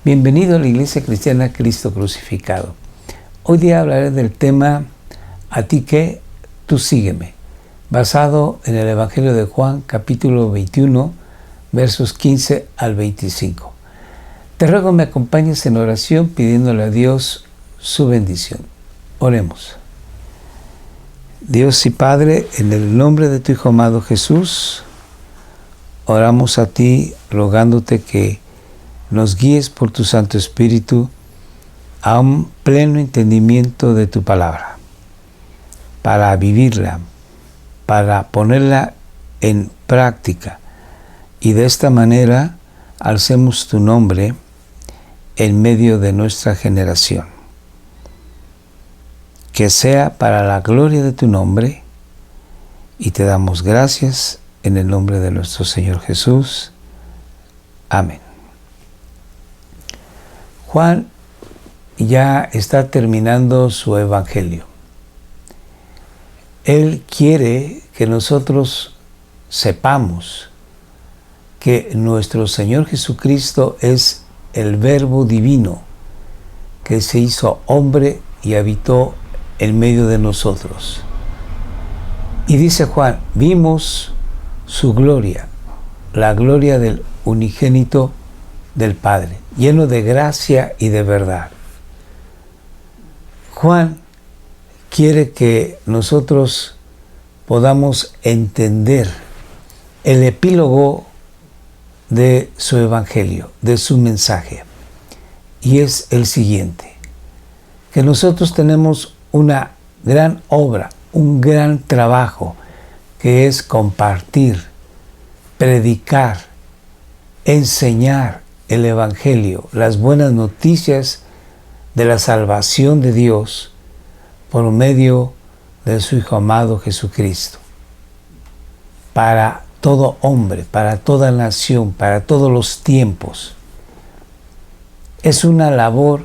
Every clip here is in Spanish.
Bienvenido a la Iglesia Cristiana Cristo Crucificado. Hoy día hablaré del tema A ti que, tú sígueme, basado en el Evangelio de Juan, capítulo 21, versos 15 al 25. Te ruego me acompañes en oración pidiéndole a Dios su bendición. Oremos. Dios y Padre, en el nombre de tu Hijo amado Jesús, oramos a ti rogándote que nos guíes por tu Santo Espíritu a un pleno entendimiento de tu palabra, para vivirla, para ponerla en práctica, y de esta manera alcemos tu nombre en medio de nuestra generación. Que sea para la gloria de tu nombre, y te damos gracias en el nombre de nuestro Señor Jesús. Amén. Juan ya está terminando su evangelio. Él quiere que nosotros sepamos que nuestro Señor Jesucristo es el Verbo divino que se hizo hombre y habitó en medio de nosotros. Y dice Juan, vimos su gloria, la gloria del unigénito del Padre, lleno de gracia y de verdad. Juan quiere que nosotros podamos entender el epílogo de su evangelio, de su mensaje, y es el siguiente: que nosotros tenemos una gran obra, un gran trabajo, que es compartir, predicar, enseñar el evangelio, las buenas noticias de la salvación de Dios por medio de su Hijo amado Jesucristo, para todo hombre, para toda nación, para todos los tiempos. Es una labor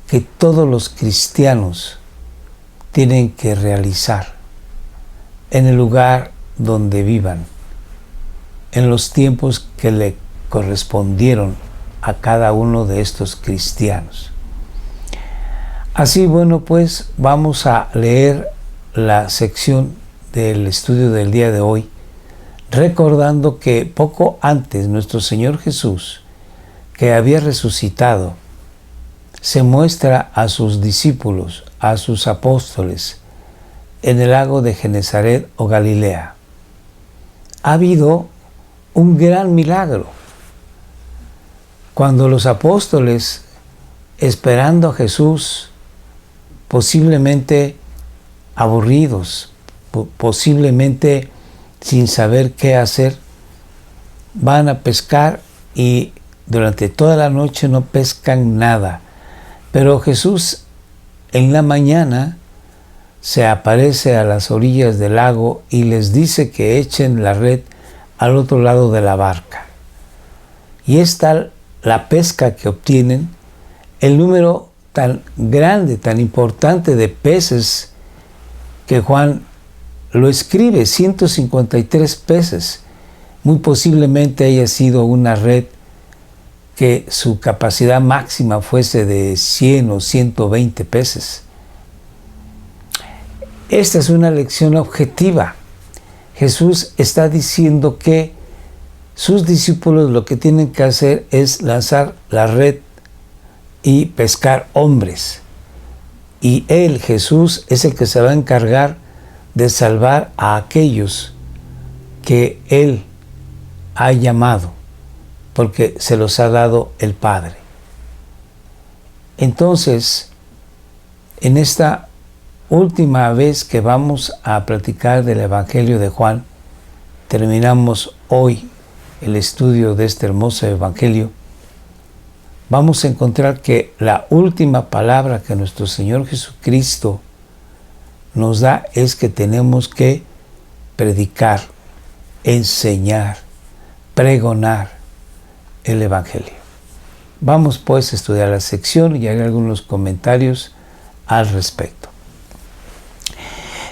que todos los cristianos tienen que realizar en el lugar donde vivan, en los tiempos que le correspondieron a cada uno de estos cristianos. Así, bueno, pues vamos a leer la sección del estudio del día de hoy, recordando que poco antes nuestro Señor Jesús, que había resucitado, se muestra a sus discípulos, a sus apóstoles, en el lago de Genesaret o Galilea. Ha habido un gran milagro. Cuando los apóstoles, esperando a Jesús, posiblemente aburridos, posiblemente sin saber qué hacer, van a pescar y durante toda la noche no pescan nada. Pero Jesús en la mañana se aparece a las orillas del lago y les dice que echen la red al otro lado de la barca. Y es tal la pesca que obtienen, el número tan grande, tan importante de peces, que Juan lo escribe, 153 peces. Muy posiblemente haya sido una red que su capacidad máxima fuese de 100 o 120 peces. Esta es una lección objetiva. Jesús está diciendo que sus discípulos lo que tienen que hacer es lanzar la red y pescar hombres. Y Él, Jesús, es el que se va a encargar de salvar a aquellos que Él ha llamado, porque se los ha dado el Padre. Entonces, en esta última vez que vamos a platicar del Evangelio de Juan, terminamos hoy el estudio de este hermoso Evangelio. Vamos a encontrar que la última palabra que nuestro Señor Jesucristo nos da es que tenemos que predicar, enseñar, pregonar el Evangelio. Vamos pues a estudiar la sección y haré algunos comentarios al respecto.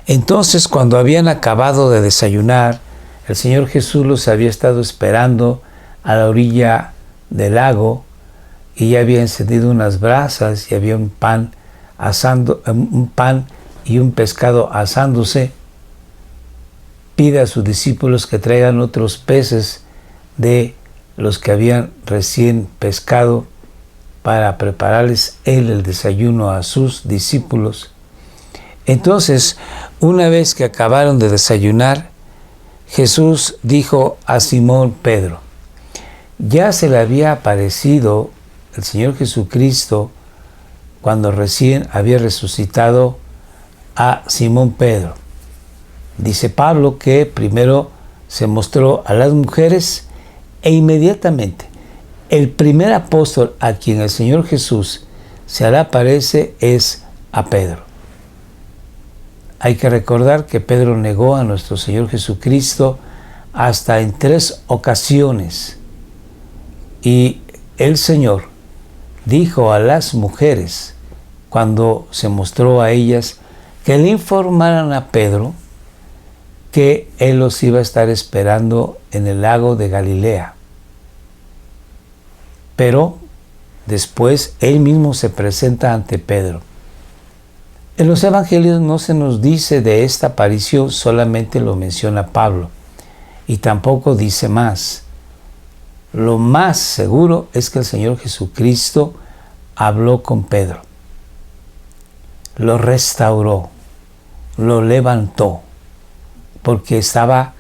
Entonces, cuando habían acabado de desayunar, el Señor Jesús los había estado esperando a la orilla del lago y ya había encendido unas brasas y había un pan y un pescado asándose, pide a sus discípulos que traigan otros peces de los que habían recién pescado para prepararles él el desayuno a sus discípulos. Entonces, una vez que acabaron de desayunar, Jesús dijo a Simón Pedro, ya se le había aparecido el Señor Jesucristo cuando recién había resucitado a Simón Pedro. Dice Pablo que primero se mostró a las mujeres e inmediatamente el primer apóstol a quien el Señor Jesús se le aparece es a Pedro. Hay que recordar que Pedro negó a nuestro Señor Jesucristo hasta en 3 ocasiones. Y el Señor dijo a las mujeres, cuando se mostró a ellas, que le informaran a Pedro que él los iba a estar esperando en el lago de Galilea. Pero después él mismo se presenta ante Pedro. En los evangelios no se nos dice de esta aparición, solamente lo menciona Pablo, y tampoco dice más. Lo más seguro es que el Señor Jesucristo habló con Pedro, lo restauró, lo levantó, porque estaba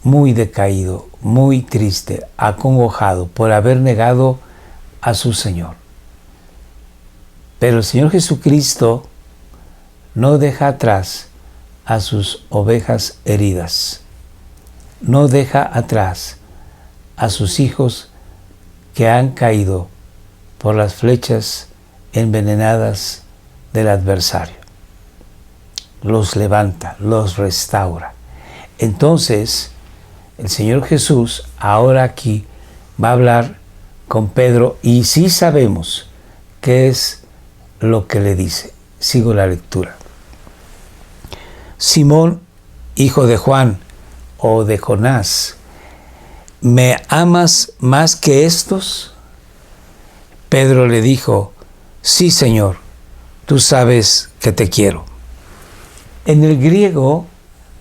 muy decaído, muy triste, acongojado por haber negado a su Señor. Pero el Señor Jesucristo no deja atrás a sus ovejas heridas, no deja atrás a sus hijos que han caído por las flechas envenenadas del adversario. Los levanta, los restaura. Entonces, el Señor Jesús ahora aquí va a hablar con Pedro y sí sabemos qué es lo que le dice. Sigo la lectura. Simón, hijo de Juan o de Jonás, ¿me amas más que estos? Pedro le dijo, sí, Señor, tú sabes que te quiero. En el griego,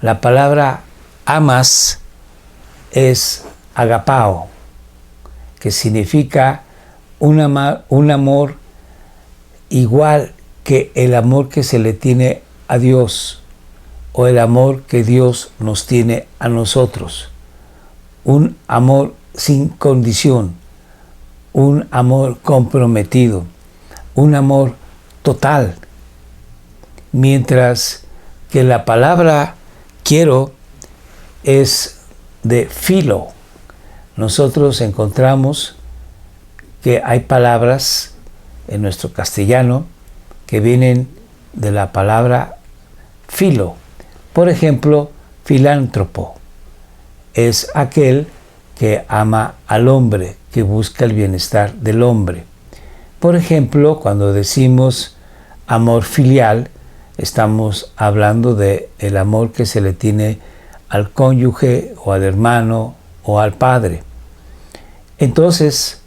la palabra amas es agapao, que significa un amor igual que el amor que se le tiene a Dios o el amor que Dios nos tiene a nosotros. Un amor sin condición, un amor comprometido, un amor total. Mientras que la palabra quiero es de filo. Nosotros encontramos que hay palabras en nuestro castellano que vienen de la palabra filo. Por ejemplo, filántropo es aquel que ama al hombre, que busca el bienestar del hombre. Por ejemplo, cuando decimos amor filial, estamos hablando de el amor que se le tiene al cónyuge o al hermano o al padre. Entonces,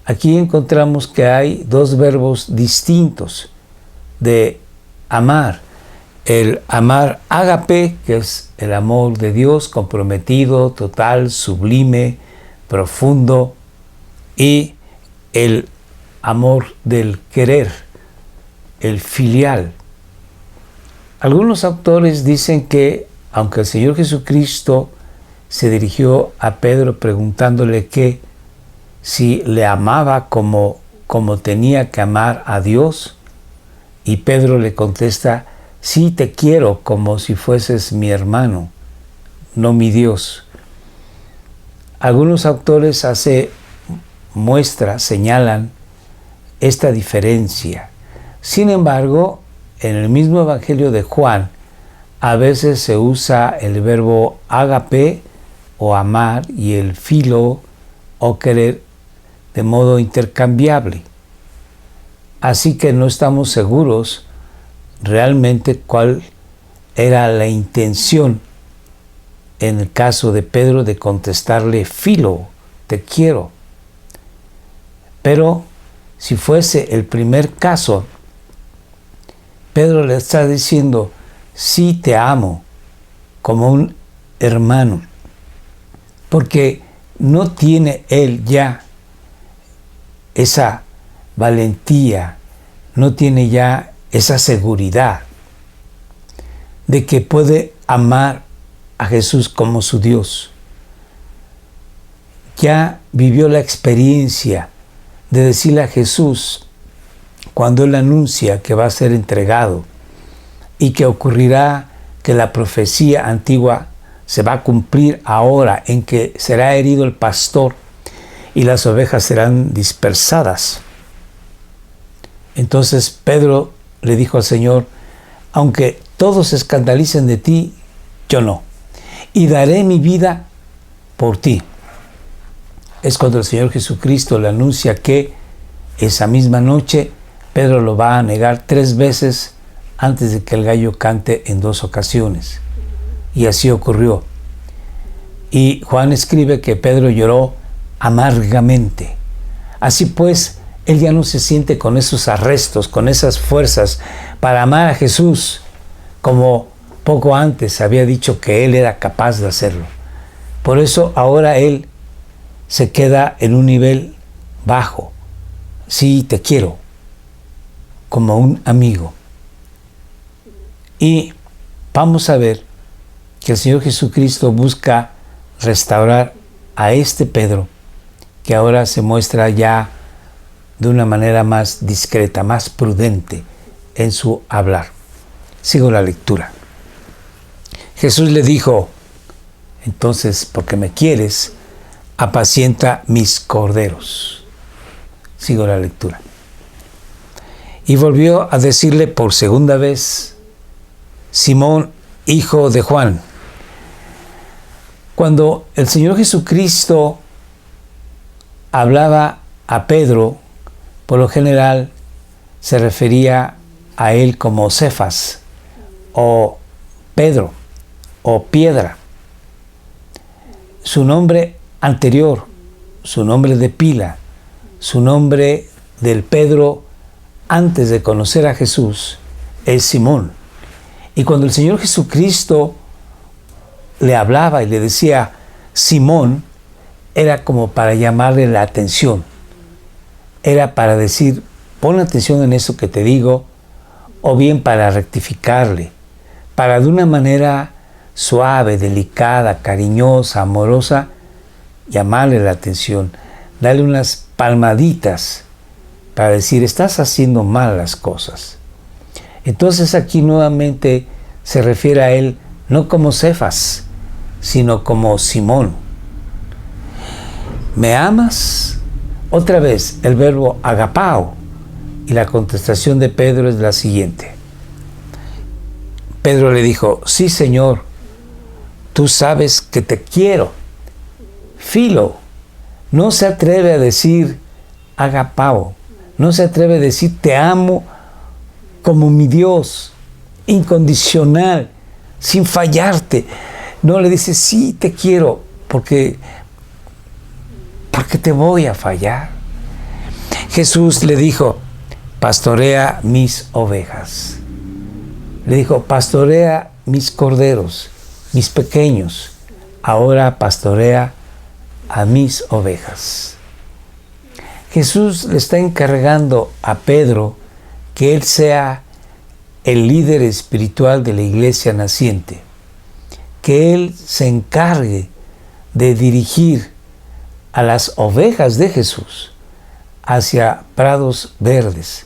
aquí encontramos que hay 2 verbos distintos de amar. El amar ágape, que es el amor de Dios comprometido, total, sublime, profundo, y el amor del querer, el filial. Algunos autores dicen que, aunque el Señor Jesucristo se dirigió a Pedro preguntándole que si le amaba como tenía que amar a Dios, y Pedro le contesta, sí te quiero como si fueses mi hermano, no mi Dios. Algunos autores señalan esta diferencia. Sin embargo, en el mismo Evangelio de Juan, a veces se usa el verbo ágape o amar y el filo o querer de modo intercambiable. Así que no estamos seguros realmente cuál era la intención en el caso de Pedro de contestarle filo, te quiero. Pero si fuese el primer caso, Pedro le está diciendo, sí te amo como un hermano, porque no tiene él ya esa valentía, no tiene ya esa seguridad de que puede amar a Jesús como su Dios. Ya vivió la experiencia de decirle a Jesús, cuando Él anuncia que va a ser entregado y que ocurrirá que la profecía antigua se va a cumplir ahora, en que será herido el pastor y las ovejas serán dispersadas. Entonces Pedro le dijo al Señor, aunque todos se escandalicen de ti, yo no, y daré mi vida por ti. Es cuando el Señor Jesucristo le anuncia que esa misma noche Pedro lo va a negar 3 veces antes de que el gallo cante en 2 ocasiones. Y así ocurrió. Y Juan escribe que Pedro lloró amargamente. Así pues, él ya no se siente con esos arrestos, con esas fuerzas para amar a Jesús, como poco antes había dicho que él era capaz de hacerlo. Por eso ahora él se queda en un nivel bajo. Sí, te quiero, como un amigo. Y vamos a ver que el Señor Jesucristo busca restaurar a este Pedro, que ahora se muestra ya de una manera más discreta, más prudente en su hablar. Sigo la lectura. Jesús le dijo, entonces, porque me quieres, apacienta mis corderos. Sigo la lectura. Y volvió a decirle por segunda vez, Simón, hijo de Juan. Cuando el Señor Jesucristo hablaba a Pedro, por lo general se refería a él como Cefas, o Pedro, o piedra. Su nombre anterior, su nombre de pila, su nombre del Pedro antes de conocer a Jesús es Simón. Y cuando el Señor Jesucristo le hablaba y le decía Simón, era como para llamarle la atención. Era para decir, pon atención en eso que te digo, o bien para rectificarle, para de una manera suave, delicada, cariñosa, amorosa, llamarle la atención, darle unas palmaditas para decir, estás haciendo mal las cosas. Entonces aquí nuevamente se refiere a él no como Cefas, sino como Simón. ¿Me amas? Otra vez el verbo agapao, y la contestación de Pedro es la siguiente. Pedro le dijo, sí, Señor, tú sabes que te quiero. Filo, no se atreve a decir agapao, no se atreve a decir te amo como mi Dios, incondicional, sin fallarte. No le dice sí te quiero porque te voy a fallar. Jesús le dijo, pastorea mis ovejas. Le dijo, pastorea mis corderos, mis pequeños. Ahora pastorea a mis ovejas. Jesús le está encargando a Pedro que él sea el líder espiritual de la iglesia naciente, que él se encargue de dirigir a las ovejas de Jesús hacia prados verdes,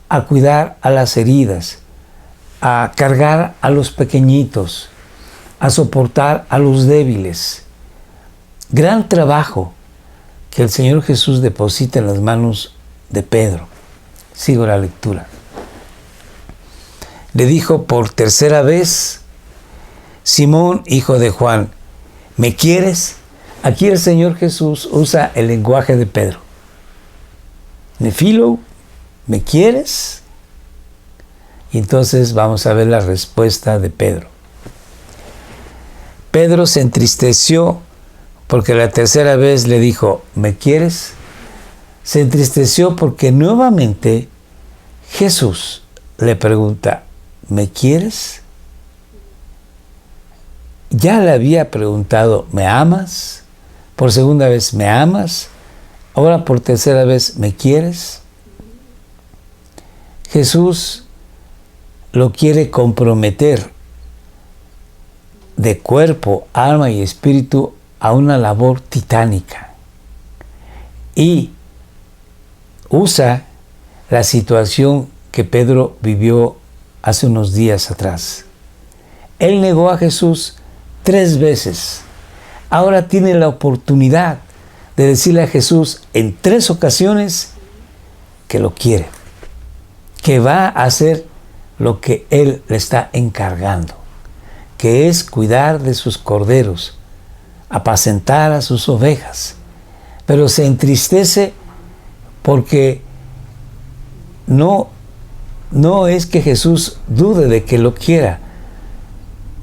a cuidar a las heridas, a cargar a los pequeñitos, a soportar a los débiles. Gran trabajo que el Señor Jesús deposita en las manos de Pedro. Sigo la lectura. Le dijo por tercera vez, Simón, hijo de Juan, ¿me quieres? Aquí el Señor Jesús usa el lenguaje de Pedro. Nefilo, ¿me quieres? Y entonces vamos a ver la respuesta de Pedro. Pedro se entristeció porque la tercera vez le dijo, ¿me quieres? se entristeció porque nuevamente Jesús le pregunta, ¿me quieres? Ya le había preguntado, ¿me amas? Por segunda vez, ¿me amas? Ahora por tercera vez, ¿me quieres? Jesús lo quiere comprometer de cuerpo, alma y espíritu a una labor titánica. Y usa la situación que Pedro vivió hace unos días atrás. Él negó a Jesús 3 veces. Ahora tiene la oportunidad de decirle a Jesús en 3 ocasiones que lo quiere, que va a hacer lo que Él le está encargando, que es cuidar de sus corderos, apacentar a sus ovejas. Pero se entristece porque no es que Jesús dude de que lo quiera,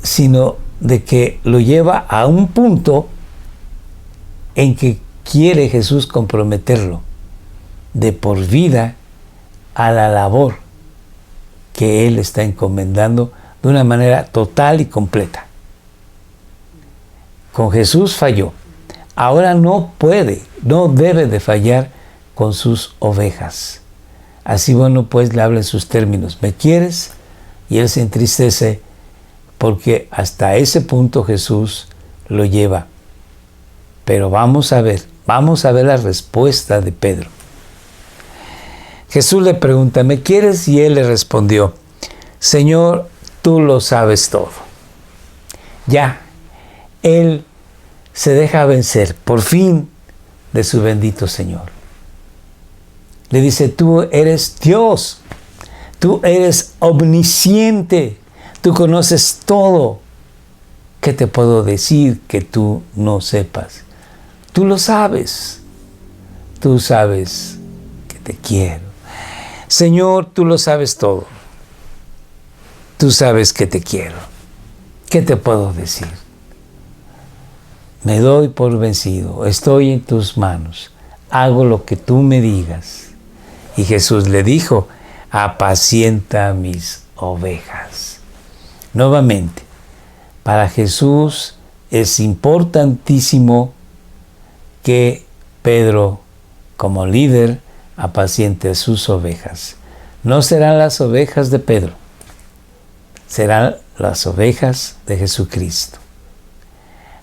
sino de que lo lleva a un punto en que quiere Jesús comprometerlo de por vida a la labor que Él está encomendando de una manera total y completa. Con Jesús falló. Ahora no debe de fallar con sus ovejas. Así bueno, pues le habla en sus términos, ¿me quieres? Y Él se entristece porque hasta ese punto Jesús lo lleva. Pero vamos a ver la respuesta de Pedro. Jesús le pregunta, ¿me quieres? Y él le respondió, Señor, tú lo sabes todo. Ya, él se deja vencer, por fin, de su bendito Señor. Le dice, tú eres Dios, tú eres omnisciente, tú conoces todo. ¿Qué te puedo decir que tú no sepas? Tú lo sabes, tú sabes que te quiero. Señor, tú lo sabes todo. Tú sabes que te quiero. ¿Qué te puedo decir? Me doy por vencido. Estoy en tus manos. Hago lo que tú me digas. Y Jesús le dijo, apacienta mis ovejas. Nuevamente, para Jesús es importantísimo que Pedro, como líder, apaciente sus ovejas. No serán las ovejas de Pedro, serán las ovejas de Jesucristo.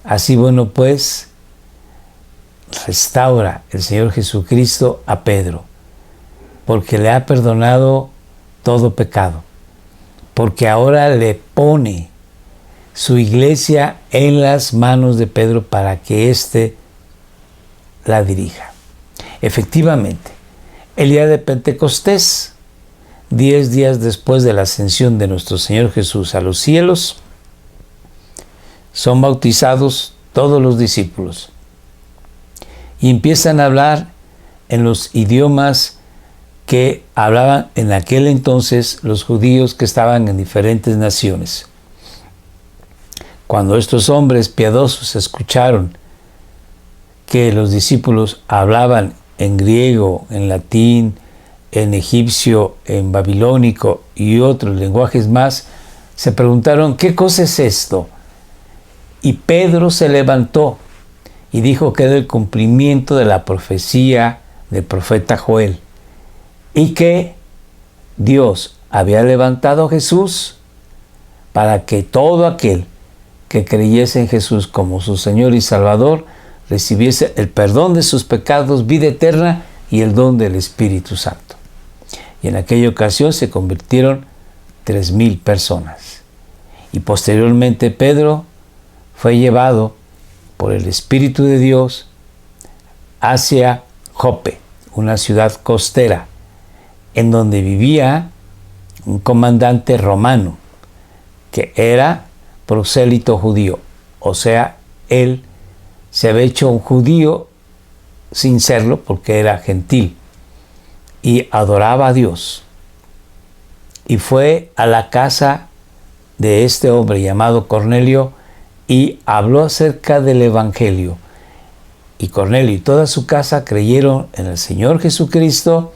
Así bueno, pues, restaura el Señor Jesucristo a Pedro, porque le ha perdonado todo pecado, porque ahora le pone su iglesia en las manos de Pedro para que éste la dirija. Efectivamente, el día de Pentecostés, 10 días después de la ascensión de nuestro Señor Jesús a los cielos, son bautizados todos los discípulos y empiezan a hablar en los idiomas que hablaban en aquel entonces los judíos que estaban en diferentes naciones. Cuando estos hombres piadosos escucharon que los discípulos hablaban en griego, en latín, en egipcio, en babilónico y otros lenguajes más, se preguntaron, ¿qué cosa es esto? Y Pedro se levantó y dijo que era el cumplimiento de la profecía del profeta Joel y que Dios había levantado a Jesús para que todo aquel que creyese en Jesús como su Señor y Salvador recibiese el perdón de sus pecados, vida eterna y el don del Espíritu Santo. Y en aquella ocasión se convirtieron 3,000 personas. Y posteriormente Pedro fue llevado por el Espíritu de Dios hacia Jope, una ciudad costera, en donde vivía un comandante romano, que era prosélito judío, o sea, él se había hecho un judío sin serlo porque era gentil y adoraba a Dios. Y fue a la casa de este hombre llamado Cornelio y habló acerca del Evangelio. y Cornelio y toda su casa creyeron en el Señor Jesucristo,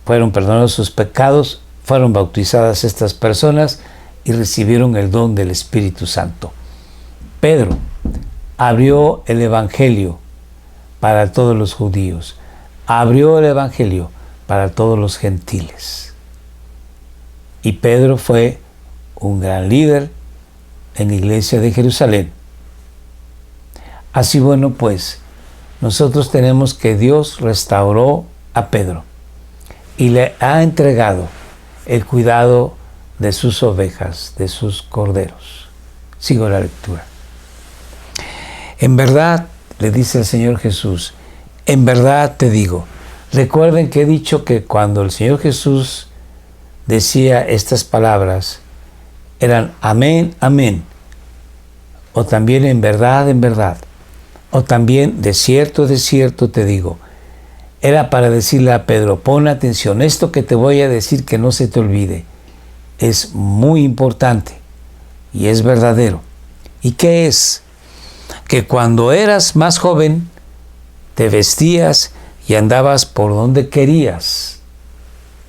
fueron perdonados sus pecados, fueron bautizadas estas personas y recibieron el don del Espíritu Santo. Pedro abrió el Evangelio para todos los judíos, abrió el Evangelio para todos los gentiles. Y Pedro fue un gran líder en la iglesia de Jerusalén. Así bueno, pues, nosotros tenemos que Dios restauró a Pedro y le ha entregado el cuidado de sus ovejas, de sus corderos. Sigo la lectura. En verdad, le dice el Señor Jesús, en verdad te digo. Recuerden que he dicho que cuando el Señor Jesús decía estas palabras, eran amén, amén, o también en verdad, o también de cierto te digo. Era para decirle a Pedro, pon atención, esto que te voy a decir que no se te olvide, es muy importante y es verdadero. ¿Y qué es? Que cuando eras más joven, te vestías y andabas por donde querías.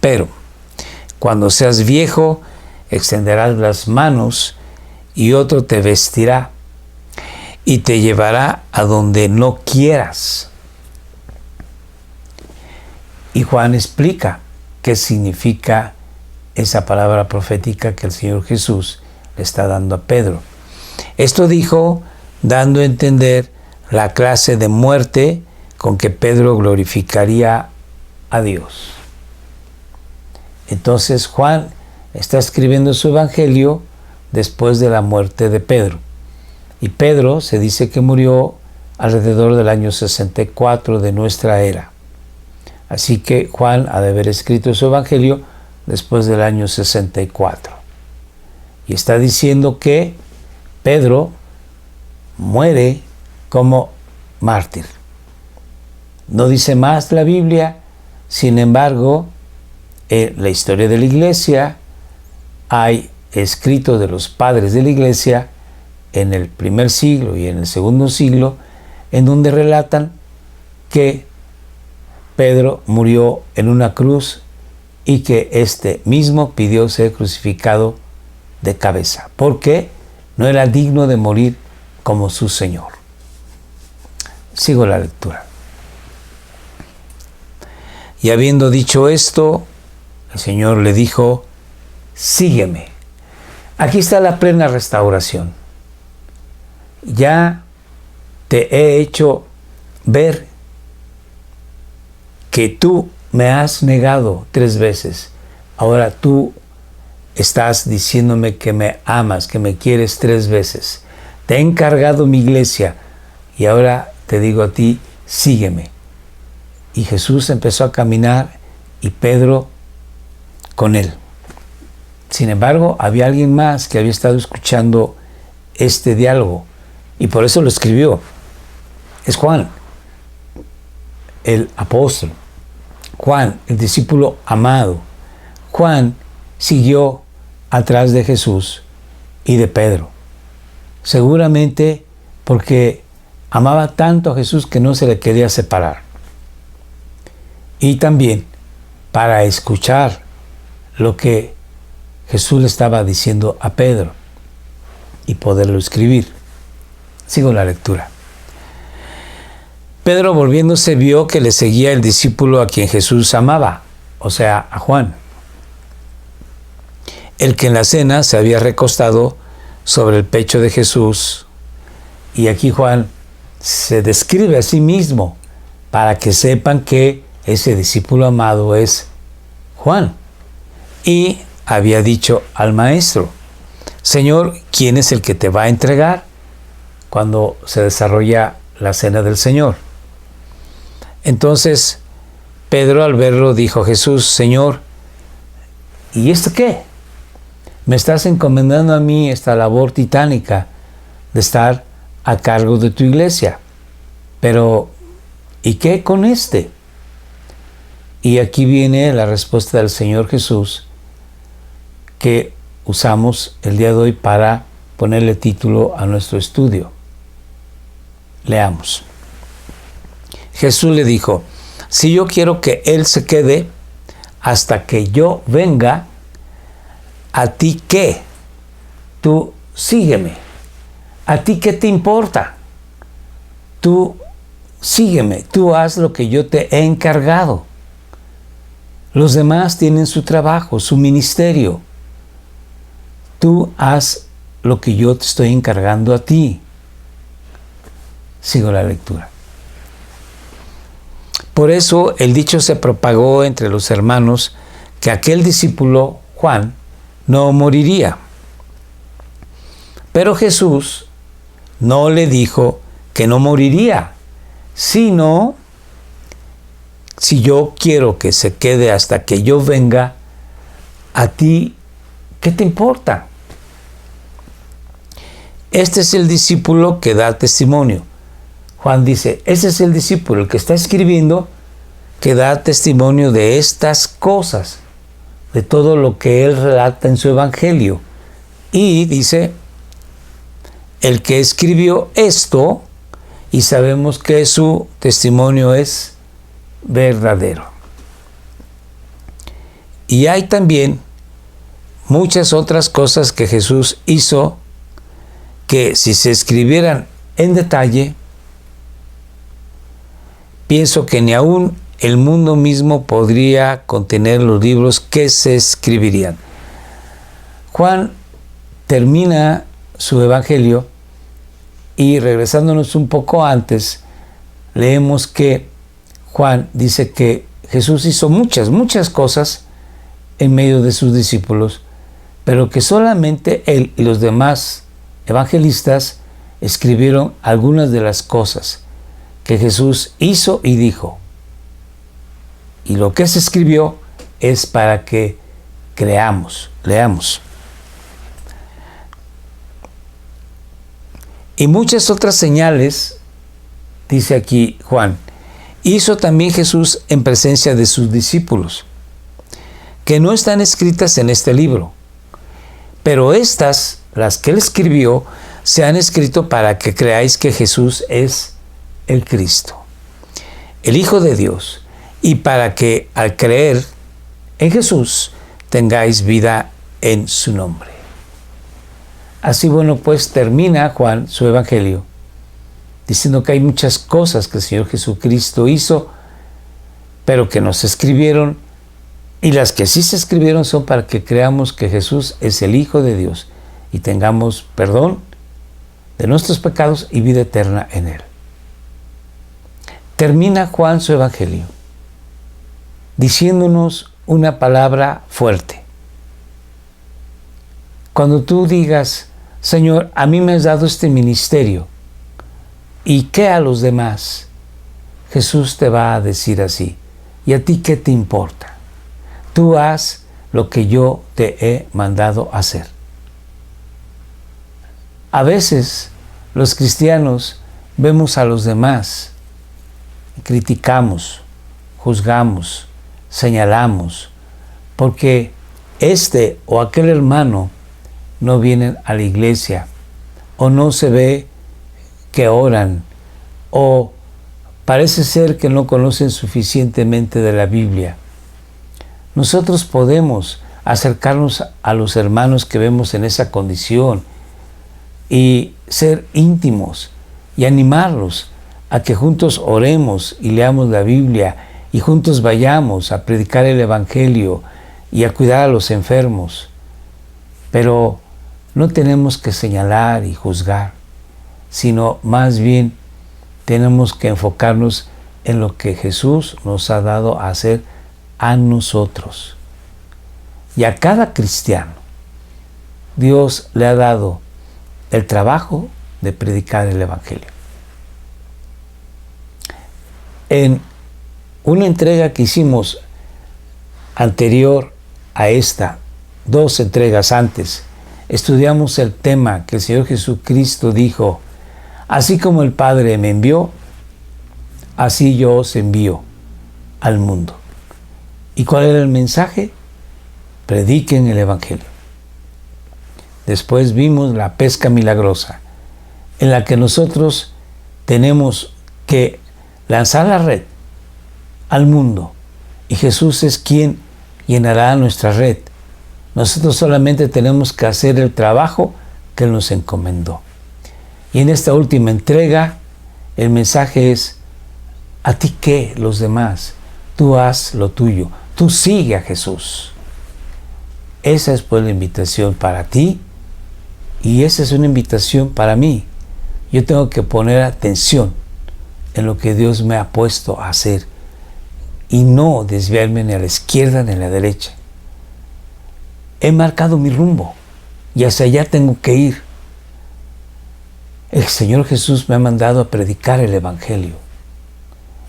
Pero cuando seas viejo, extenderás las manos y otro te vestirá y te llevará a donde no quieras. Y Juan explica qué significa esa palabra profética que el Señor Jesús le está dando a Pedro. Esto dijo, dando a entender la clase de muerte con que Pedro glorificaría a Dios. Entonces Juan está escribiendo su evangelio después de la muerte de Pedro. Y Pedro se dice que murió alrededor del año 64 de nuestra era. Así que Juan ha de haber escrito su evangelio después del año 64. Y está diciendo que Pedro muere como mártir. No dice más la Biblia, sin embargo, en la historia de la iglesia hay escritos de los padres de la iglesia en el primer siglo y en el segundo siglo, en donde relatan que Pedro murió en una cruz y que este mismo pidió ser crucificado de cabeza, porque no era digno de morir como su Señor. Sigo la lectura. Y habiendo dicho esto, el Señor le dijo, sígueme. Aquí está la plena restauración. Ya te he hecho ver que tú me has negado 3 veces. Ahora tú estás diciéndome que me amas, que me quieres 3 veces. Te he encargado mi iglesia y ahora te digo a ti, sígueme. Y Jesús empezó a caminar y Pedro con él. Sin embargo, había alguien más que había estado escuchando este diálogo y por eso lo escribió. Es Juan, el apóstol. Juan, el discípulo amado. Juan siguió atrás de Jesús y de Pedro. Seguramente porque amaba tanto a Jesús que no se le quería separar. Y también para escuchar lo que Jesús le estaba diciendo a Pedro y poderlo escribir. Sigo la lectura. Pedro, volviéndose, vio que le seguía el discípulo a quien Jesús amaba, o sea, a Juan, el que en la cena se había recostado sobre el pecho de Jesús. Y aquí Juan se describe a sí mismo para que sepan que ese discípulo amado es Juan. Y había dicho al maestro, Señor, ¿quién es el que te va a entregar cuando se desarrolla la cena del Señor? Entonces Pedro, al verlo, dijo a Jesús, Señor, ¿y esto qué? Me estás encomendando a mí esta labor titánica de estar a cargo de tu iglesia. Pero, ¿y qué con este? Y aquí viene la respuesta del Señor Jesús que usamos el día de hoy para ponerle título a nuestro estudio. Leamos. Jesús le dijo, si yo quiero que él se quede hasta que yo venga, ¿a ti qué? Tú sígueme. ¿A ti qué te importa? Tú sígueme, tú haz lo que yo te he encargado. Los demás tienen su trabajo, su ministerio. Tú haz lo que yo te estoy encargando a ti. Sigo la lectura. Por eso el dicho se propagó entre los hermanos que aquel discípulo, Juan, no moriría. Pero Jesús no le dijo que no moriría, sino, si yo quiero que se quede hasta que yo venga, ¿a ti qué te importa? Este es el discípulo que da testimonio. Juan dice, ese es el discípulo, el que está escribiendo, que da testimonio de estas cosas, de todo lo que él relata en su evangelio. Y dice, el que escribió esto, y sabemos que su testimonio es verdadero. Y hay también muchas otras cosas que Jesús hizo que si se escribieran en detalle, pienso que ni aún el mundo mismo podría contener los libros que se escribirían. Juan termina su evangelio y regresándonos un poco antes, leemos que Juan dice que Jesús hizo muchas cosas en medio de sus discípulos, pero que solamente él y los demás evangelistas escribieron algunas de las cosas que Jesús hizo y dijo. Y lo que se escribió es para que creamos, leamos. Y muchas otras señales, dice aquí Juan, hizo también Jesús en presencia de sus discípulos, que no están escritas en este libro, pero estas, las que él escribió, se han escrito para que creáis que Jesús es el Cristo, el Hijo de Dios, y para que al creer en Jesús tengáis vida en su nombre. Así, bueno, pues termina Juan su evangelio diciendo que hay muchas cosas que el Señor Jesucristo hizo, pero que no se escribieron, y las que sí se escribieron son para que creamos que Jesús es el Hijo de Dios y tengamos perdón de nuestros pecados y vida eterna en Él. Termina Juan su evangelio diciéndonos una palabra fuerte. Cuando tú digas, Señor, a mí me has dado este ministerio, ¿y qué a los demás? Jesús te va a decir así, ¿y a ti qué te importa? Tú haz lo que yo te he mandado hacer. A veces los cristianos vemos a los demás, criticamos, juzgamos, señalamos, porque este o aquel hermano no vienen a la iglesia, o no se ve que oran, o parece ser que no conocen suficientemente de la Biblia. Nosotros podemos acercarnos a los hermanos que vemos en esa condición y ser íntimos y animarlos a que juntos oremos y leamos la Biblia y juntos vayamos a predicar el Evangelio y a cuidar a los enfermos. Pero no tenemos que señalar y juzgar, sino más bien tenemos que enfocarnos en lo que Jesús nos ha dado a hacer a nosotros. Y a cada cristiano, Dios le ha dado el trabajo de predicar el Evangelio. En una entrega que hicimos anterior a esta, 2 entregas antes, estudiamos el tema que el Señor Jesucristo dijo, así como el Padre me envió, así yo os envío al mundo. ¿Y cuál era el mensaje? Prediquen el Evangelio. Después vimos la pesca milagrosa, en la que nosotros tenemos que lanzar la red al mundo y Jesús es quien llenará nuestra red. Nosotros solamente tenemos que hacer el trabajo que Él nos encomendó. Y en esta última entrega, el mensaje es: ¿a ti qué, los demás? Tú haz lo tuyo, tú sigue a Jesús. Esa es pues la invitación para ti y esa es una invitación para mí. Yo tengo que poner atención en lo que Dios me ha puesto a hacer y no desviarme ni a la izquierda ni a la derecha. He marcado mi rumbo y hacia allá tengo que ir. El Señor Jesús me ha mandado a predicar el Evangelio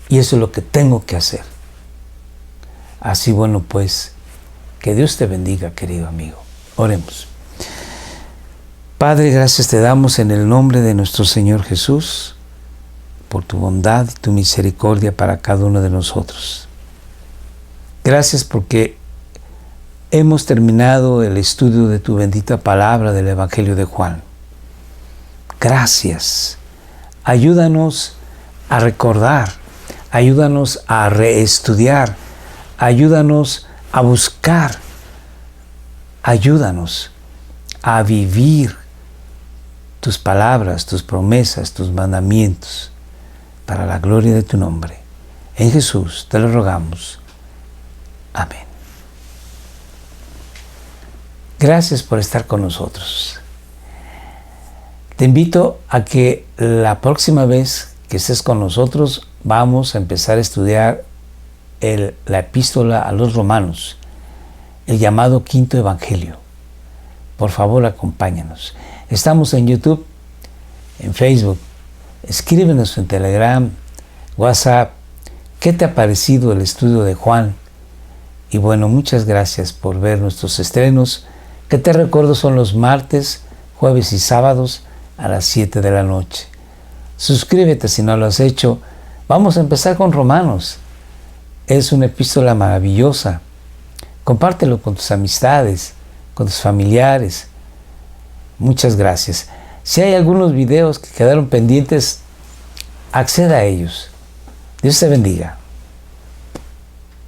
y eso es lo que tengo que hacer. Así, bueno, pues, que Dios te bendiga, querido amigo. Oremos. Padre, gracias te damos en el nombre de nuestro Señor Jesús por tu bondad y tu misericordia para cada uno de nosotros. Gracias porque hemos terminado el estudio de tu bendita palabra del Evangelio de Juan. Gracias. Ayúdanos a recordar, ayúdanos a reestudiar, ayúdanos a buscar, ayúdanos a vivir tus palabras, tus promesas, tus mandamientos, para la gloria de tu nombre. En Jesús te lo rogamos. Amén. Gracias por estar con nosotros. Te invito a que la próxima vez que estés con nosotros vamos a empezar a estudiar la epístola a los Romanos, el llamado quinto evangelio. Por favor, acompáñanos. Estamos en YouTube, en Facebook. Escríbenos en Telegram, WhatsApp. ¿Qué te ha parecido el estudio de Juan? Y bueno, muchas gracias por ver nuestros estrenos, que te recuerdo son los martes, jueves y sábados a las 7 de la noche. Suscríbete si no lo has hecho. Vamos a empezar con Romanos. Es una epístola maravillosa. Compártelo con tus amistades, con tus familiares. Muchas gracias. Si hay algunos videos que quedaron pendientes, acceda a ellos. Dios te bendiga.